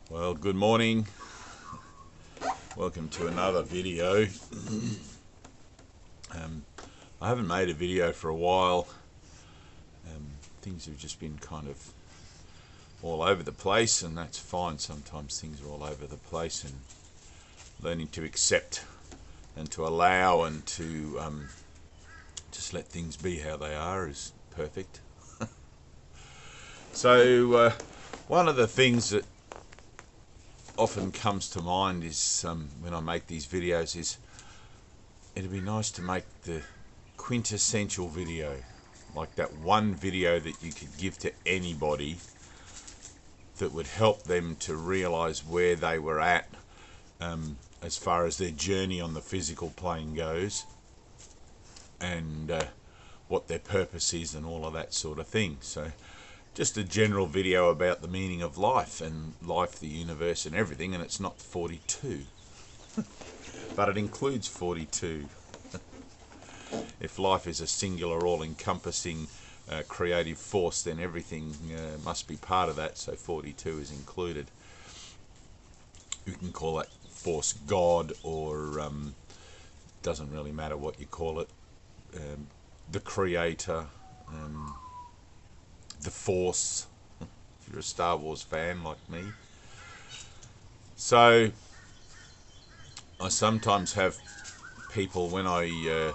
Well, good morning. Welcome to another video. I haven't made a video for a while. Things have just been kind of all over the place, and that's fine. Sometimes things are all over the place, and learning to accept and to allow and to just let things be how they are is perfect. So one of the things that often comes to mind is when I make these videos is it'd be nice to make the quintessential video, like that one video that you could give to anybody that would help them to realize where they were at as far as their journey on the physical plane goes, and what their purpose is and all of that sort of thing. So just a general video about the meaning of life and life, the universe and everything, and it's not 42 but it includes 42. If life is a singular, all-encompassing creative force, then everything must be part of that, so 42 is included. You can call that force God, or doesn't really matter what you call it, the creator, the force, if you're a Star Wars fan like me. So I sometimes have people, when I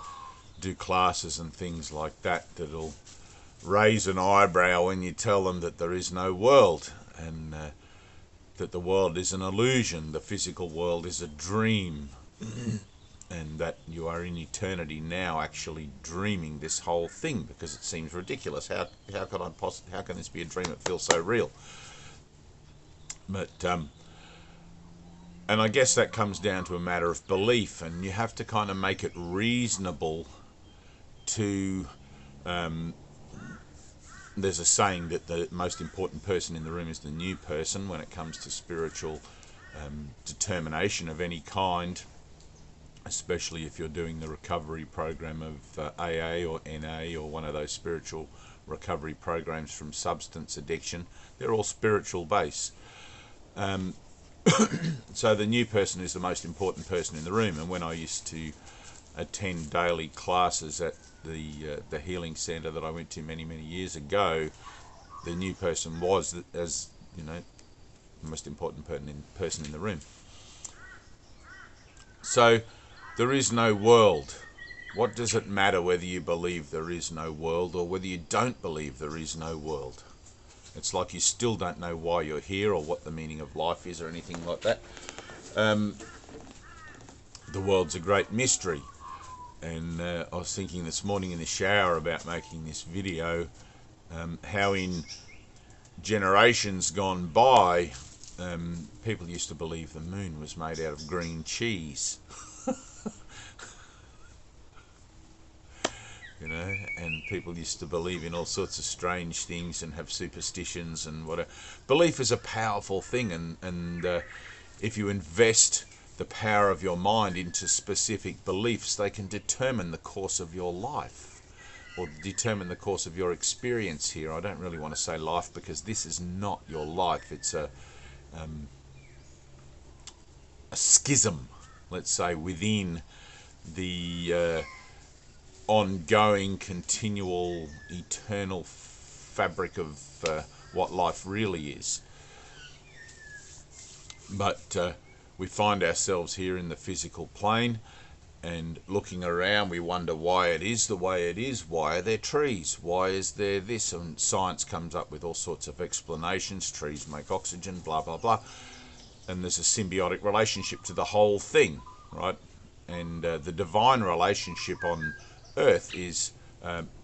do classes and things like that, that'll raise an eyebrow when you tell them that there is no world, and that the world is an illusion, the physical world is a dream, and that you are in eternity now actually dreaming this whole thing, because it seems ridiculous. How can this be a dream? It feels so real. But and I guess that comes down to a matter of belief, and you have to kind of make it reasonable to there's a saying that the most important person in the room is the new person when it comes to spiritual determination of any kind, especially if you're doing the recovery program of AA or NA or one of those spiritual recovery programs from substance addiction. They're all spiritual based. So the new person is the most important person in the room. And when I used to attend daily classes at the healing centre that I went to many years ago, the new person was, as you know, the most important person in the room. So there is no world. What does it matter whether you believe there is no world or whether you don't believe there is no world? It's like you still don't know why you're here or what the meaning of life is or anything like that. The world's a great mystery. And I was thinking this morning in the shower about making this video, how in generations gone by, people used to believe the moon was made out of green cheese. You know, and people used to believe in all sorts of strange things and have superstitions and whatever. Belief is a powerful thing, and if you invest the power of your mind into specific beliefs, they can determine the course of your life, or determine the course of your experience here. I don't really want to say life, because this is not your life. It's a schism, let's say, within the ongoing, continual, eternal fabric of what life really is. But we find ourselves here in the physical plane, and looking around we wonder why it is the way it is. Why are there trees? Why is there this? And science comes up with all sorts of explanations. Trees make oxygen, blah blah blah, and there's a symbiotic relationship to the whole thing, right? And the divine relationship on Earth is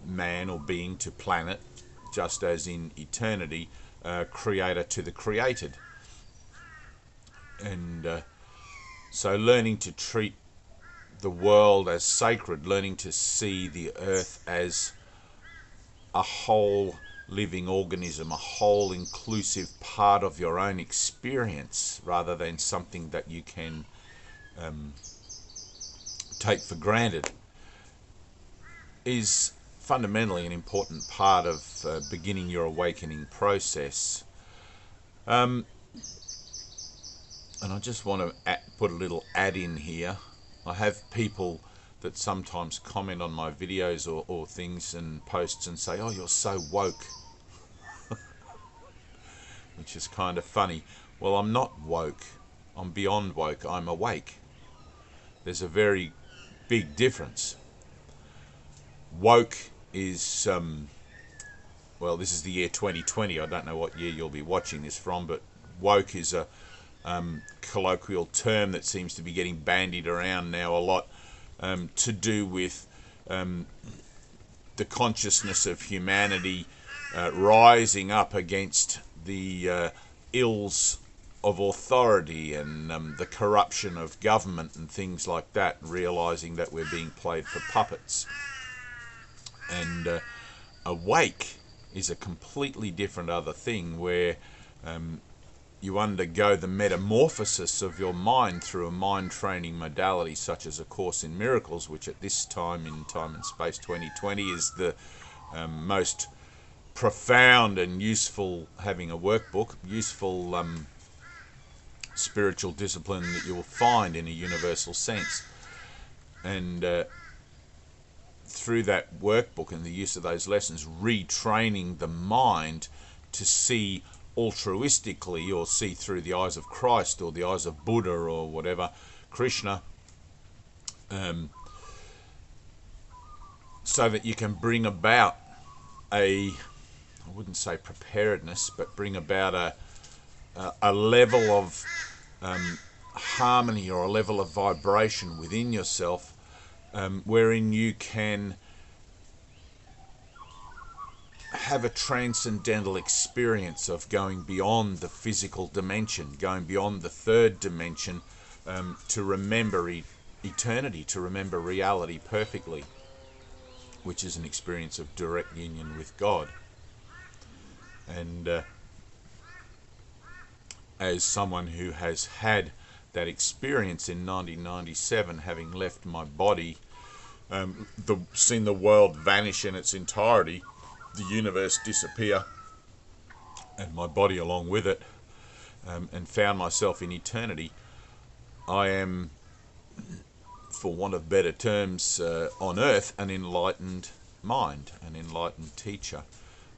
man or being to planet, just as in eternity, creator to the created. And so learning to treat the world as sacred, learning to see the earth as a whole living organism, a whole inclusive part of your own experience, rather than something that you can take for granted, is fundamentally an important part of beginning your awakening process. And I just want to put a little ad in here. I have people that sometimes comment on my videos or things and posts and say, "Oh, you're so woke," which is kind of funny. Well, I'm not woke. I'm beyond woke. I'm awake. There's a very big difference. Woke is, well, this is the year 2020. I don't know what year you'll be watching this from, but woke is a colloquial term that seems to be getting bandied around now a lot, to do with the consciousness of humanity rising up against the ills of authority and the corruption of government and things like that, realizing that we're being played for puppets. And awake is a completely different other thing, where you undergo the metamorphosis of your mind through a mind training modality such as A Course in Miracles, which at this time in Time and Space 2020 is the most profound and useful, having a workbook, useful spiritual discipline that you will find in a universal sense. And through that workbook and the use of those lessons, retraining the mind to see altruistically, or see through the eyes of Christ or the eyes of Buddha or whatever, Krishna, so that you can bring about I wouldn't say preparedness, but bring about a level of harmony or a level of vibration within yourself, wherein you can have a transcendental experience of going beyond the physical dimension, going beyond the third dimension, to remember eternity, to remember reality perfectly, which is an experience of direct union with God. And as someone who has had that experience in 1997, having left my body, seen the world vanish in its entirety, the universe disappear, and my body along with it, and found myself in eternity, I am, for want of better terms, on earth, an enlightened mind, an enlightened teacher.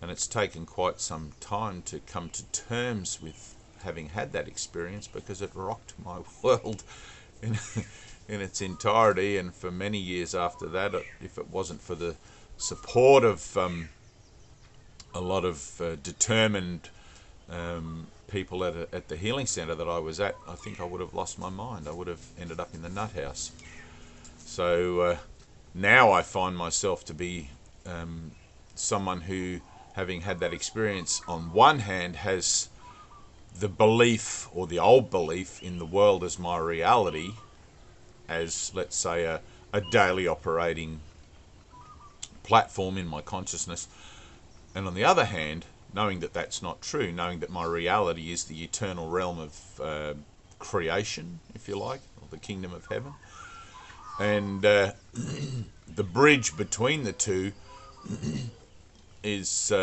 And it's taken quite some time to come to terms with having had that experience, because it rocked my world in its entirety. And for many years after that, if it wasn't for the support of a lot of determined people at the healing centre that I was at, I think I would have lost my mind. I would have ended up in the nut house. So now I find myself to be someone who, having had that experience, on one hand has the belief, or the old belief, in the world as my reality, as, let's say, a daily operating platform in my consciousness. And on the other hand, knowing that that's not true, knowing that my reality is the eternal realm of creation, if you like, or the kingdom of heaven. And the bridge between the two is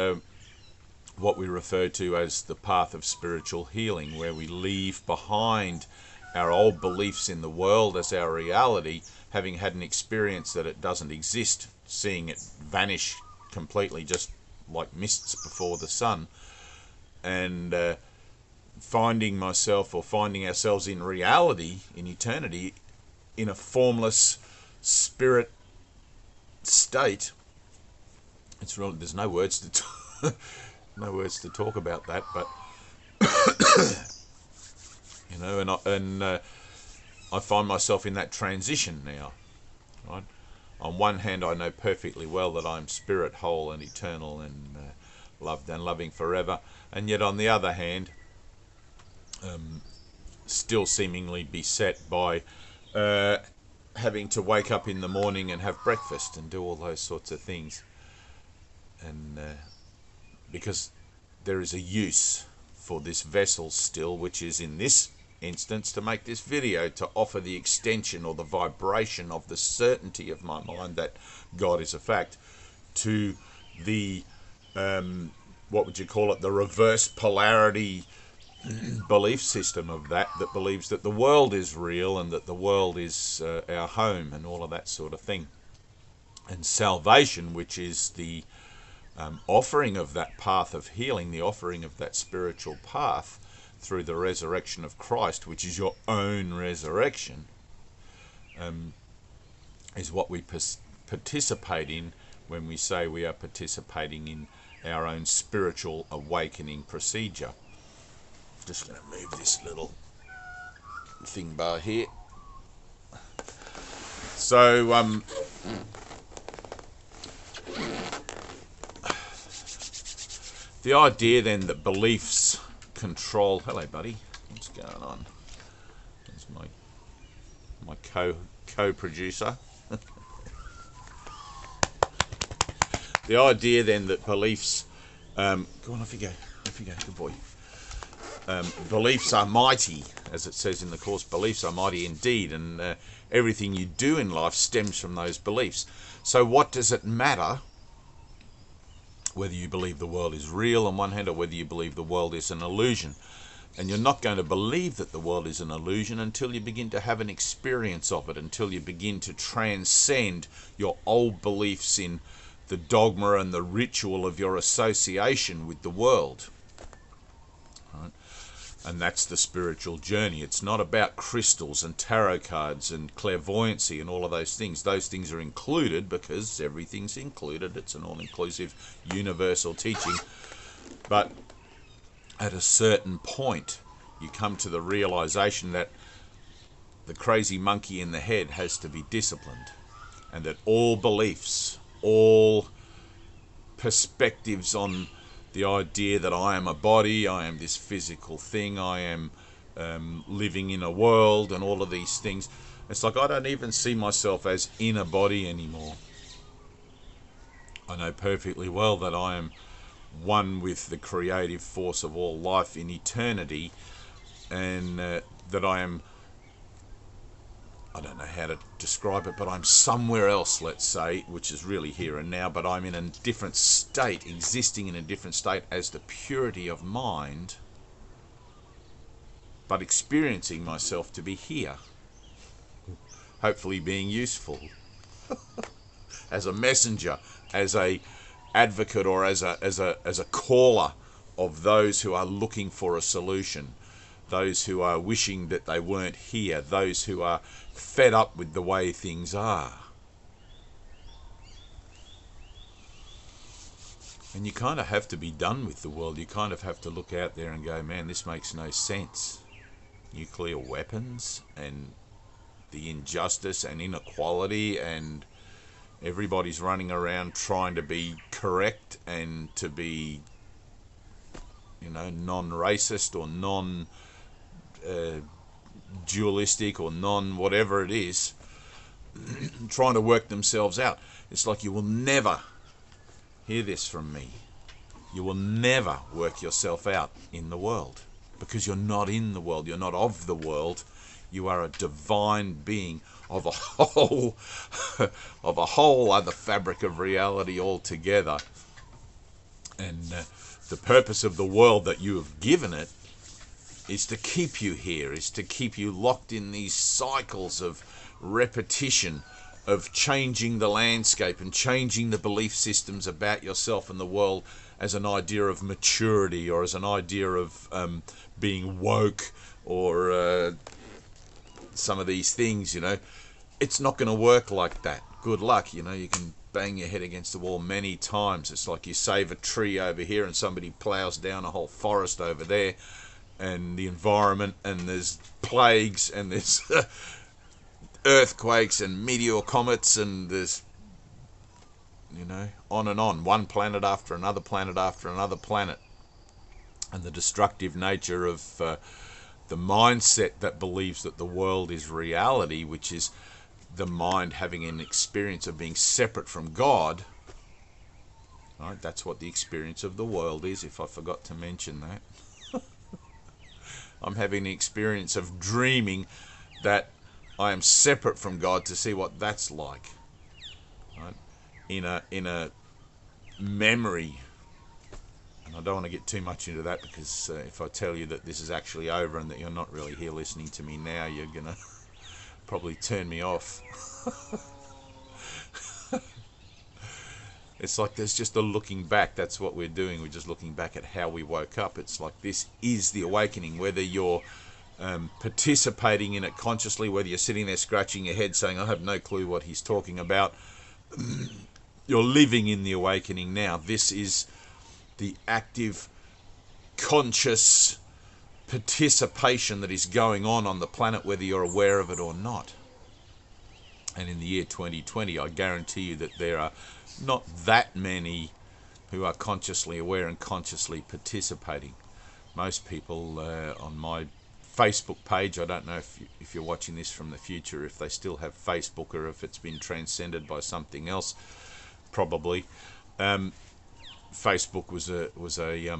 what we refer to as the path of spiritual healing, where we leave behind our old beliefs in the world as our reality, having had an experience that it doesn't exist, seeing it vanish completely, just like mists before the sun, and finding myself, or finding ourselves in reality, in eternity, in a formless spirit state. It's really, there's no words to no words to talk about that, but you know, and I find myself in that transition now, right? On one hand, I know perfectly well that I'm spirit, whole and eternal, and loved and loving forever, and yet on the other hand, still seemingly beset by having to wake up in the morning and have breakfast and do all those sorts of things. And because there is a use for this vessel still, which is in this instance to make this video, to offer the extension or the vibration of the certainty of my mind that God is a fact, to the what would you call it, the reverse polarity belief system of that believes that the world is real and that the world is our home and all of that sort of thing. And salvation, which is the offering of that path of healing, the offering of that spiritual path through the resurrection of Christ, which is your own resurrection, is what we participate in when we say we are participating in our own spiritual awakening procedure. Just going to move this little thing bar here. So the idea then that beliefs control... Hello, buddy. What's going on? There's my co-producer. The idea then that beliefs... go on, off you go. Off you go. Good boy. Beliefs are mighty, as it says in the Course. Beliefs are mighty indeed, and everything you do in life stems from those beliefs. So what does it matter whether you believe the world is real on one hand or whether you believe the world is an illusion? And you're not going to believe that the world is an illusion until you begin to have an experience of it, until you begin to transcend your old beliefs in the dogma and the ritual of your association with the world. Right? And that's the spiritual journey. It's not about crystals and tarot cards and clairvoyancy and all of those things. Those things are included because everything's included. It's an all-inclusive universal teaching. But at a certain point, you come to the realization that the crazy monkey in the head has to be disciplined, and that all beliefs, all perspectives on the idea that I am a body, I am this physical thing, I am living in a world and all of these things. It's like I don't even see myself as in a body anymore. I know perfectly well that I am one with the creative force of all life in eternity, and that I am, I don't know how to describe it, but I'm somewhere else, let's say, which is really here and now, but I'm in a different state, existing in a different state as the purity of mind, but experiencing myself to be here, hopefully being useful as a messenger, as a advocate, or as a caller of those who are looking for a solution, those who are wishing that they weren't here, those who are fed up with the way things are. And you kind of have to be done with the world. You kind of have to look out there and go, man, this makes no sense. Nuclear weapons and the injustice and inequality, and everybody's running around trying to be correct and to be, you know, non-racist or dualistic or whatever it is, trying to work themselves out. It's like, you will never hear this from me. You will never work yourself out in the world, because you're not in the world. You're not of the world. You are a divine being of a whole of a whole other fabric of reality altogether. And the purpose of the world that you have given it is to keep you here, is to keep you locked in these cycles of repetition, of changing the landscape and changing the belief systems about yourself and the world as an idea of maturity, or as an idea of being woke, or some of these things, you know. It's not going to work like that. Good luck, you know. You can bang your head against the wall many times. It's like you save a tree over here and somebody plows down a whole forest over there, and the environment, and there's plagues, and there's earthquakes and meteor comets, and there's, you know, on and on, one planet after another planet after another planet. And the destructive nature of the mindset that believes that the world is reality, which is the mind having an experience of being separate from God. Right, that's what the experience of the world is, if I forgot to mention that. I'm having the experience of dreaming that I am separate from God, to see what that's like. Right? In a memory And I don't want to get too much into that, because if I tell you that this is actually over and that you're not really here listening to me now, you're going to probably turn me off. It's like there's just a looking back. That's what we're doing. We're just looking back at how we woke up. It's like this is the awakening, whether you're participating in it consciously, whether you're sitting there scratching your head saying, I have no clue what he's talking about. You're living in the awakening now. This is the active, conscious participation that is going on the planet, whether you're aware of it or not. And in the year 2020, I guarantee you that there are not that many who are consciously aware and consciously participating. Most people on my Facebook page, I don't know if you're watching this from the future, if they still have Facebook or if it's been transcended by something else, probably. Facebook was a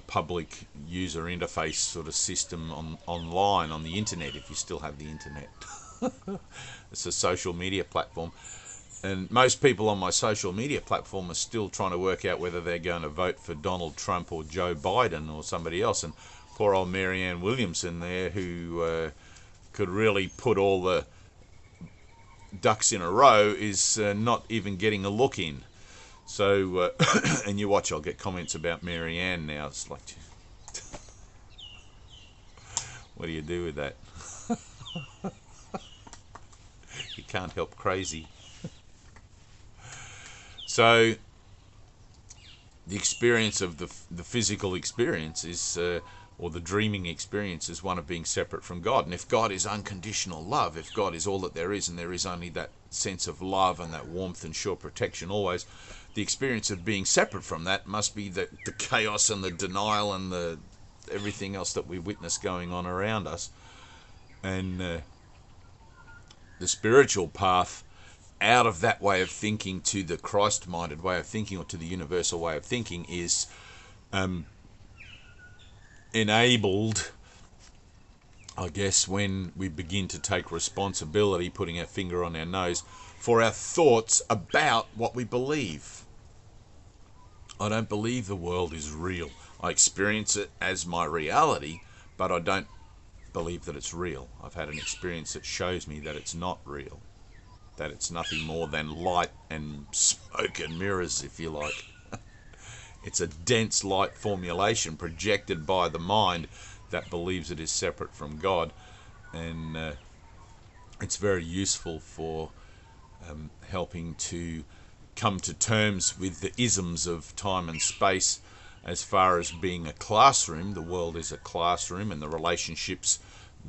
public user interface sort of system online on the internet, if you still have the internet. It's a social media platform, and most people on my social media platform are still trying to work out whether they're going to vote for Donald Trump or Joe Biden or somebody else. And poor old Marianne Williamson there, who could really put all the ducks in a row, is not even getting a look in. So, and you watch, I'll get comments about Marianne now. It's like, what do you do with that? You can't help crazy. So, the experience of the physical experience is, or the dreaming experience, is one of being separate from God. And if God is unconditional love, if God is all that there is, and there is only that sense of love and that warmth and sure protection always, the experience of being separate from that must be the chaos and the denial and the everything else that we witness going on around us. And the spiritual path out of that way of thinking to the Christ-minded way of thinking, or to the universal way of thinking, is enabled, I guess, when we begin to take responsibility, putting our finger on our nose, for our thoughts about what we believe. I don't believe the world is real. I experience it as my reality, but I don't believe that it's real. I've had an experience that shows me that it's not real, that it's nothing more than light and smoke and mirrors, if you like. It's a dense light formulation projected by the mind that believes it is separate from God, and it's very useful for helping to come to terms with the isms of time and space. As far as being a classroom, the world is a classroom, and the relationships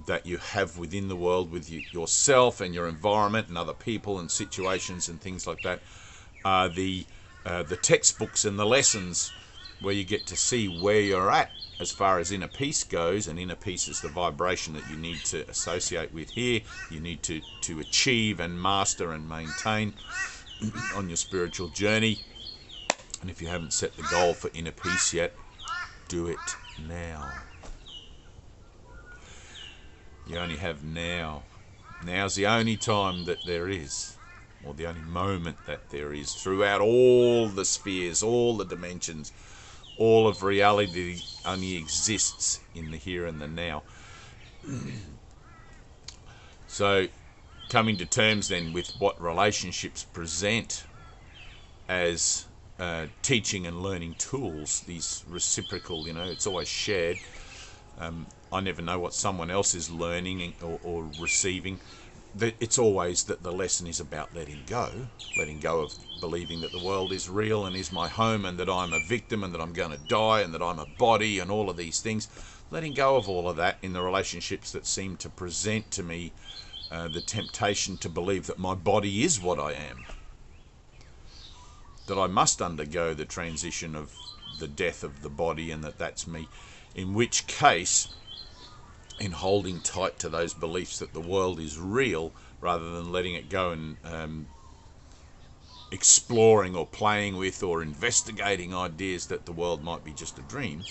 that you have within the world with yourself and your environment and other people and situations and things like that are the textbooks and the lessons where you get to see where you're at as far as inner peace goes. And inner peace is the vibration that you need to associate with here, you need to achieve and master and maintain on your spiritual journey. And if you haven't set the goal for inner peace yet, do it now. You only have now. Now's the only time that there is, or the only moment that there is, throughout all the spheres, all the dimensions. All of reality only exists in the here and the now. So, coming to terms then with what relationships present as teaching and learning tools, these reciprocal, it's always shared. I never know what someone else is learning or receiving. It's always that the lesson is about letting go of believing that the world is real and is my home, and that I'm a victim, and that I'm going to die, and that I'm a body, and all of these things. Letting go of all of that in the relationships that seem to present to me the temptation to believe that my body is what I am, that I must undergo the transition of the death of the body, and that that's me. In which case, in holding tight to those beliefs that the world is real, rather than letting it go and exploring or playing with or investigating ideas that the world might be just a dream,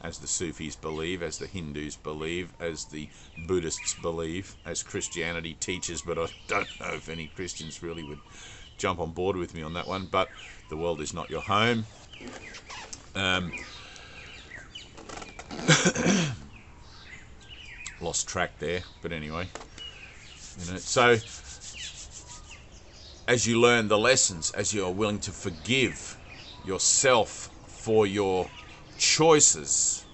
as the Sufis believe, as the Hindus believe, as the Buddhists believe, as Christianity teaches, but I don't know if any Christians really would jump on board with me on that one. But the world is not your home. Lost track there, but anyway, so as you learn the lessons, as you are willing to forgive yourself for your choices,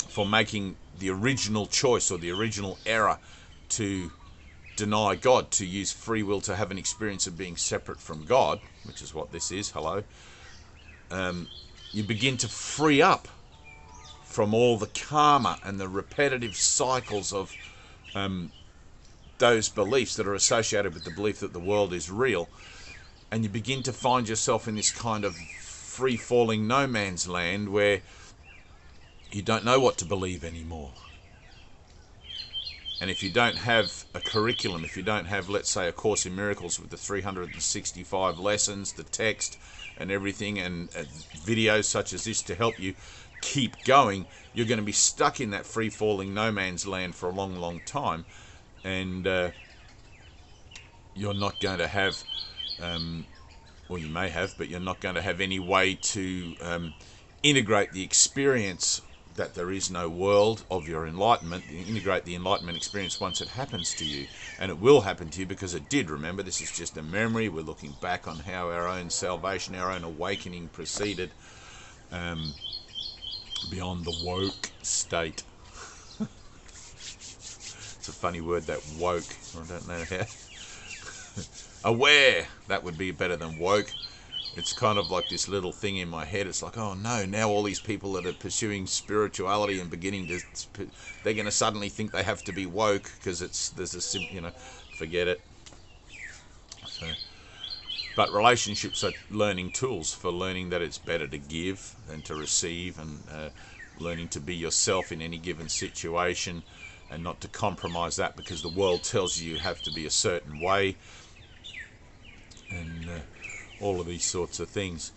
for making the original choice or the original error to deny God, to use free will to have an experience of being separate from God, which is what this is, hello, you begin to free up from all the karma and the repetitive cycles of those beliefs that are associated with the belief that the world is real, and you begin to find yourself in this kind of free-falling no man's land where you don't know what to believe anymore. And if you don't have a curriculum, if you don't have, let's say, a Course in Miracles with the 365 lessons, the text and everything, and videos such as this to help you keep going, you're going to be stuck in that free-falling no man's land for a long, long time. And you're not going to have, or you may have, but you're not going to have any way to integrate the experience that there is no world of your enlightenment, integrate the enlightenment experience once it happens to you. And it will happen to you because it did. Remember, this is just a memory. We're looking back on how our own salvation, our own awakening proceeded beyond the woke state. It's a funny word, that woke. I don't know how. Aware, that would be better than woke. It's kind of like this little thing in my head. It's like, oh no, now all these people that are pursuing spirituality and beginning to, they're going to suddenly think they have to be woke because there's a, forget it. So, but relationships are learning tools for learning that it's better to give than to receive, and learning to be yourself in any given situation and not to compromise that because the world tells you you have to be a certain way, and all of these sorts of things.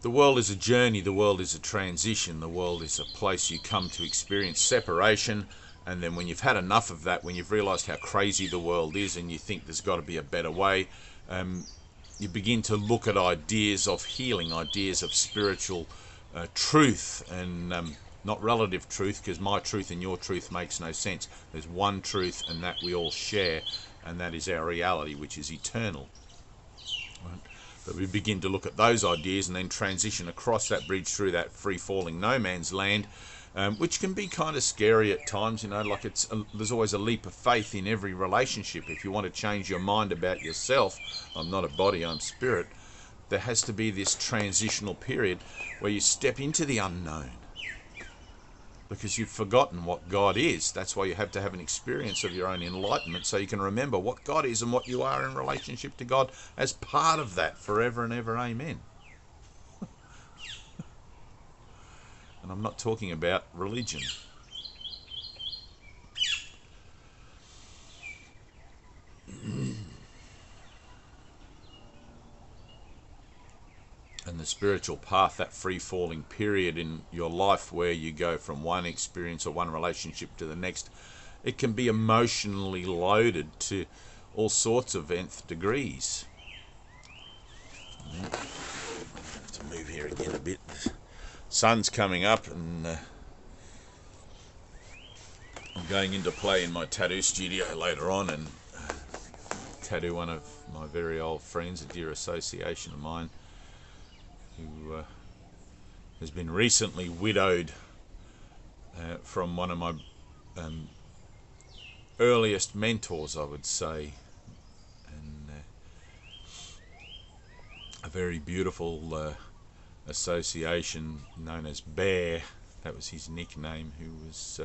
The world is a journey, the world is a transition, the world is a place you come to experience separation, and then when you've had enough of that, when you've realised how crazy the world is and you think there's got to be a better way, you begin to look at ideas of healing, ideas of spiritual truth, and not relative truth, because my truth and your truth makes no sense. There's one truth, and that we all share, and that is our reality, which is eternal. Right? But we begin to look at those ideas and then transition across that bridge through that free-falling no man's land, which can be kind of scary at times. Like there's always a leap of faith in every relationship. If you want to change your mind about yourself, I'm not a body, I'm spirit, there has to be this transitional period where you step into the unknown, because you've forgotten what God is. That's why you have to have an experience of your own enlightenment so you can remember what God is and what you are in relationship to God as part of that forever and ever. Amen. And I'm not talking about religion. And the spiritual path, that free-falling period in your life where you go from one experience or one relationship to the next, it can be emotionally loaded to all sorts of nth degrees. I have to move here again a bit. The sun's coming up, and I'm going into play in my tattoo studio later on and tattoo one of my very old friends, a dear association of mine, who has been recently widowed from one of my earliest mentors, I would say, and a very beautiful association known as Bear, that was his nickname, who was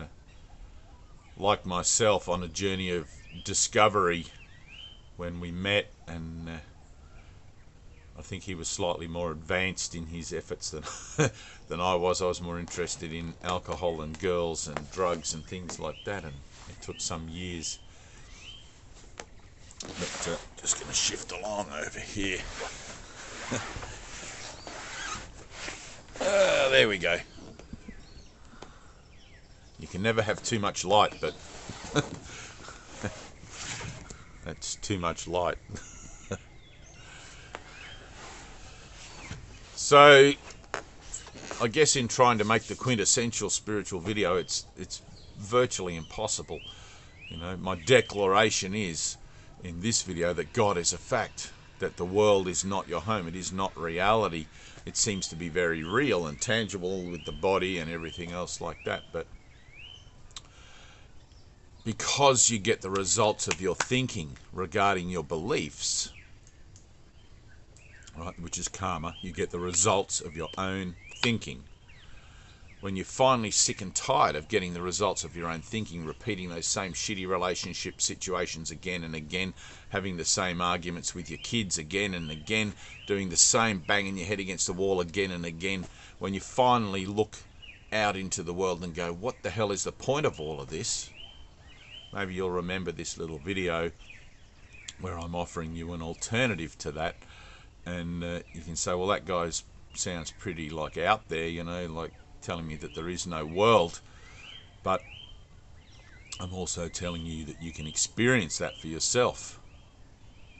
like myself on a journey of discovery when we met, and I think he was slightly more advanced in his efforts than I was. I was more interested in alcohol and girls and drugs and things like that, and it took some years. But just going to shift along over here. There we go. You can never have too much light, but that's too much light. So I guess in trying to make the quintessential spiritual video, it's virtually impossible. You know, my declaration is in this video that God is a fact, that the world is not your home, it is not reality. It seems to be very real and tangible with the body and everything else like that, but because you get the results of your thinking regarding your beliefs, right, which is karma, you get the results of your own thinking. When you're finally sick and tired of getting the results of your own thinking, repeating those same shitty relationship situations again and again, having the same arguments with your kids again and again, doing the same banging your head against the wall again and again, when you finally look out into the world and go, what the hell is the point of all of this? Maybe you'll remember this little video where I'm offering you an alternative to that, and you can say, well, that guy sounds pretty like out there, you know, like telling me that there is no world. But I'm also telling you that you can experience that for yourself,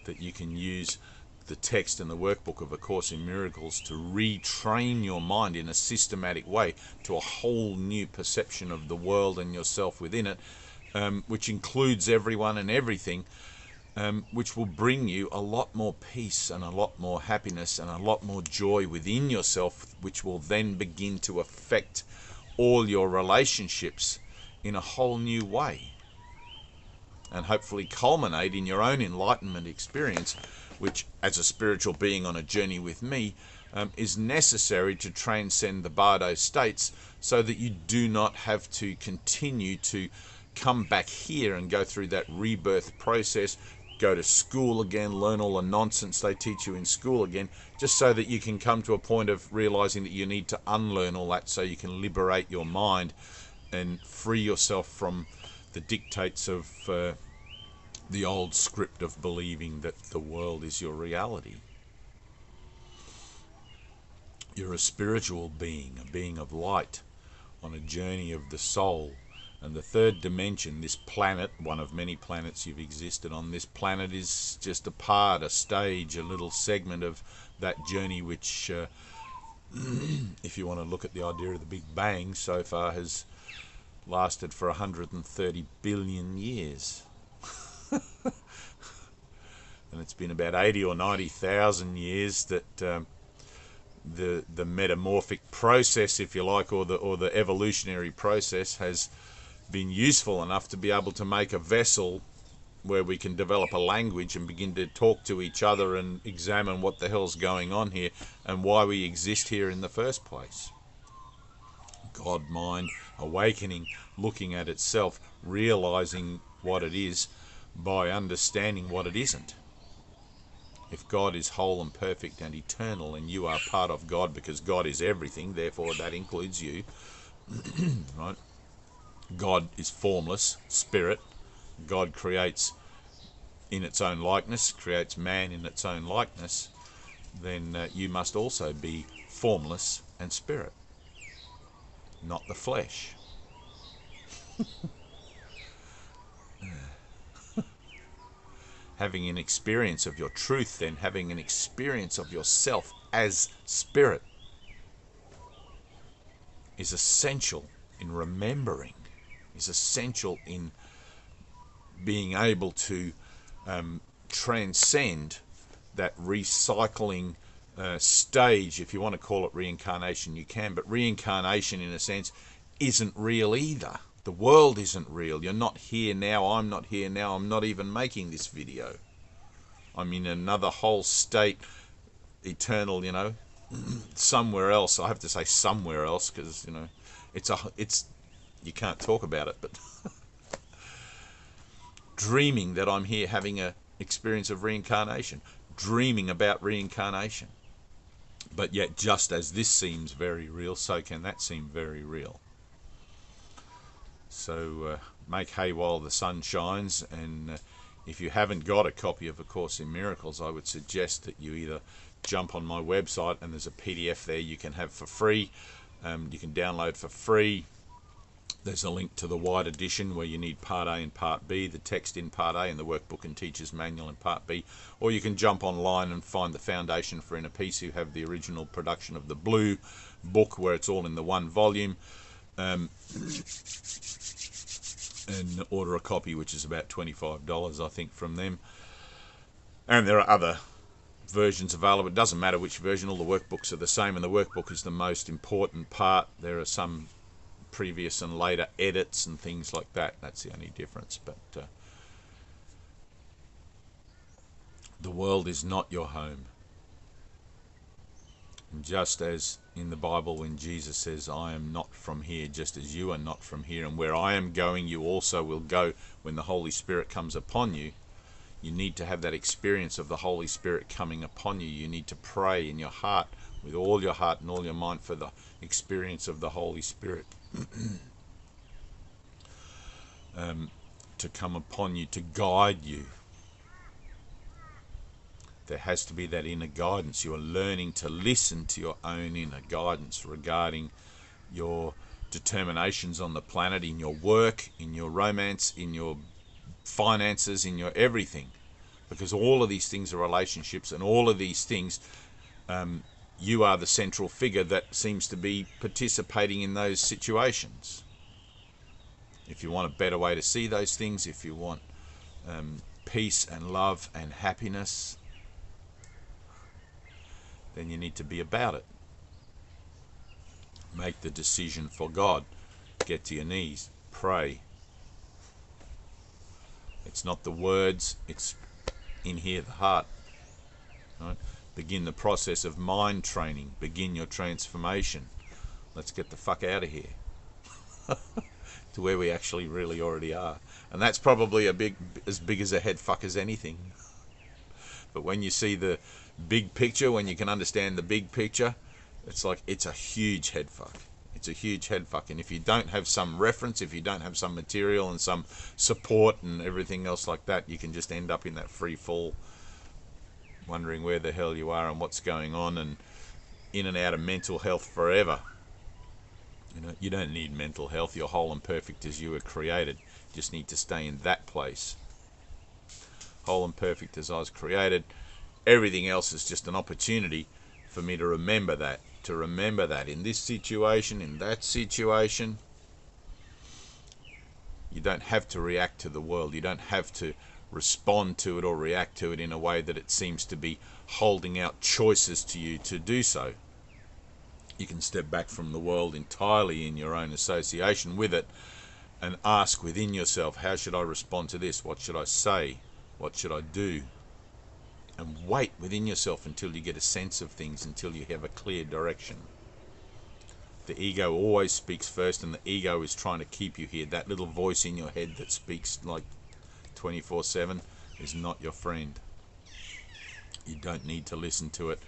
that you can use the text and the workbook of A Course in Miracles to retrain your mind in a systematic way to a whole new perception of the world and yourself within it, which includes everyone and everything, which will bring you a lot more peace and a lot more happiness and a lot more joy within yourself, which will then begin to affect all your relationships in a whole new way, and hopefully culminate in your own enlightenment experience, which, as a spiritual being on a journey with me, is necessary to transcend the bardo states, so that you do not have to continue to come back here and go through that rebirth process, go to school again, learn all the nonsense they teach you in school again, just so that you can come to a point of realizing that you need to unlearn all that so you can liberate your mind and free yourself from the dictates of the old script of believing that the world is your reality. You're a spiritual being, a being of light, on a journey of the soul. And the third dimension, this planet, one of many planets you've existed on, this planet is just a part, a stage, a little segment of that journey which, if you want to look at the idea of the Big Bang, so far has lasted for 130 billion years. And it's been about 80 or 90,000 years that the metamorphic process, if you like, or the evolutionary process has been useful enough to be able to make a vessel where we can develop a language and begin to talk to each other and examine what the hell's going on here and why we exist here in the first place. God, mind, awakening, looking at itself, realizing what it is by understanding what it isn't. If God is whole and perfect and eternal, and you are part of God because God is everything, therefore that includes you, right? God is formless, spirit. God creates in its own likeness, creates man in its own likeness, then you must also be formless and spirit, not the flesh. Having an experience of your truth, then having an experience of yourself as spirit, is essential in remembering, is essential in being able to transcend that recycling stage. If you want to call it reincarnation, you can, but reincarnation, in a sense, isn't real either. The world isn't real. You're not here now. I'm not here now. I'm not even making this video. I'm in another whole state, eternal, you know, somewhere else. I have to say somewhere else because, you know, it's you can't talk about it, but dreaming that I'm here having a experience of reincarnation, dreaming about reincarnation. But yet, just as this seems very real, so can that seem very real. So make hay while the sun shines, and if you haven't got a copy of A Course in Miracles, I would suggest that you either jump on my website, and there's a PDF there you can have for free. You can download for free. There's a link to the white edition where you need Part A and Part B, the text in Part A and the workbook and teacher's manual in Part B. Or you can jump online and find the Foundation for Inner Peace, who have the original production of the blue book where it's all in the one volume. And order a copy, which is about $25, I think, from them. And there are other versions available. It doesn't matter which version, all the workbooks are the same, and the workbook is the most important part. There are some previous and later edits and things like that. That's the only difference. But the world is not your home. And just as in the Bible when Jesus says, I am not from here, just as you are not from here, and where I am going you also will go when the Holy Spirit comes upon you, you need to have that experience of the Holy Spirit coming upon you. You need to pray in your heart, with all your heart and all your mind, for the experience of the Holy Spirit to come upon you, to guide you. There has to be that inner guidance. You are learning to listen to your own inner guidance regarding your determinations on the planet, in your work, in your romance, in your finances, in your everything. Because all of these things are relationships, and all of these things, you are the central figure that seems to be participating in those situations. If you want a better way to see those things, if you want peace and love and happiness, then you need to be about it. Make the decision for God. Get to your knees. Pray. It's not the words, it's in here, the heart. Right? Begin the process of mind training. Begin your transformation. Let's get the fuck out of here. To where we actually really already are. And that's probably as big as a head fuck as anything. But when you see the big picture, when you can understand the big picture, it's like, it's a huge head fuck. It's a huge head fuck. And if you don't have some reference, if you don't have some material and some support and everything else like that, you can just end up in that free fall, wondering where the hell you are and what's going on, and in and out of mental health forever. You know, you don't need mental health. You're whole and perfect as you were created. You just need to stay in that place. Whole and perfect as I was created. Everything else is just an opportunity for me to remember that. To remember that in this situation, in that situation, you don't have to react to the world. You don't have to respond to it or react to it in a way that it seems to be holding out choices to you to do so. You can step back from the world entirely in your own association with it and ask within yourself, how should I respond to this? What should I say? What should I do? And wait within yourself until you get a sense of things, until you have a clear direction. The ego always speaks first, and the ego is trying to keep you here. That little voice in your head that speaks like 24/7 is not your friend. You don't need to listen to it.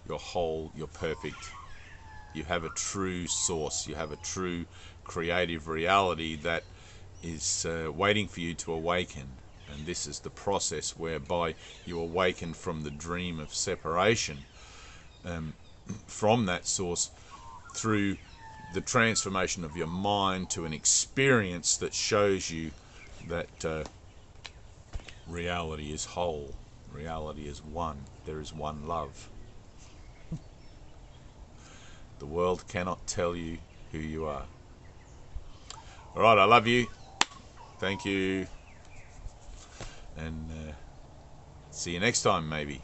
You're whole, you're perfect. You have a true source. You have a true creative reality that is waiting for you to awaken. And this is the process whereby you awaken from the dream of separation from that source through the transformation of your mind to an experience that shows you that reality is whole. Reality is one. There is one love. The world cannot tell you who you are. All right, I love you. Thank you. And see you next time, maybe.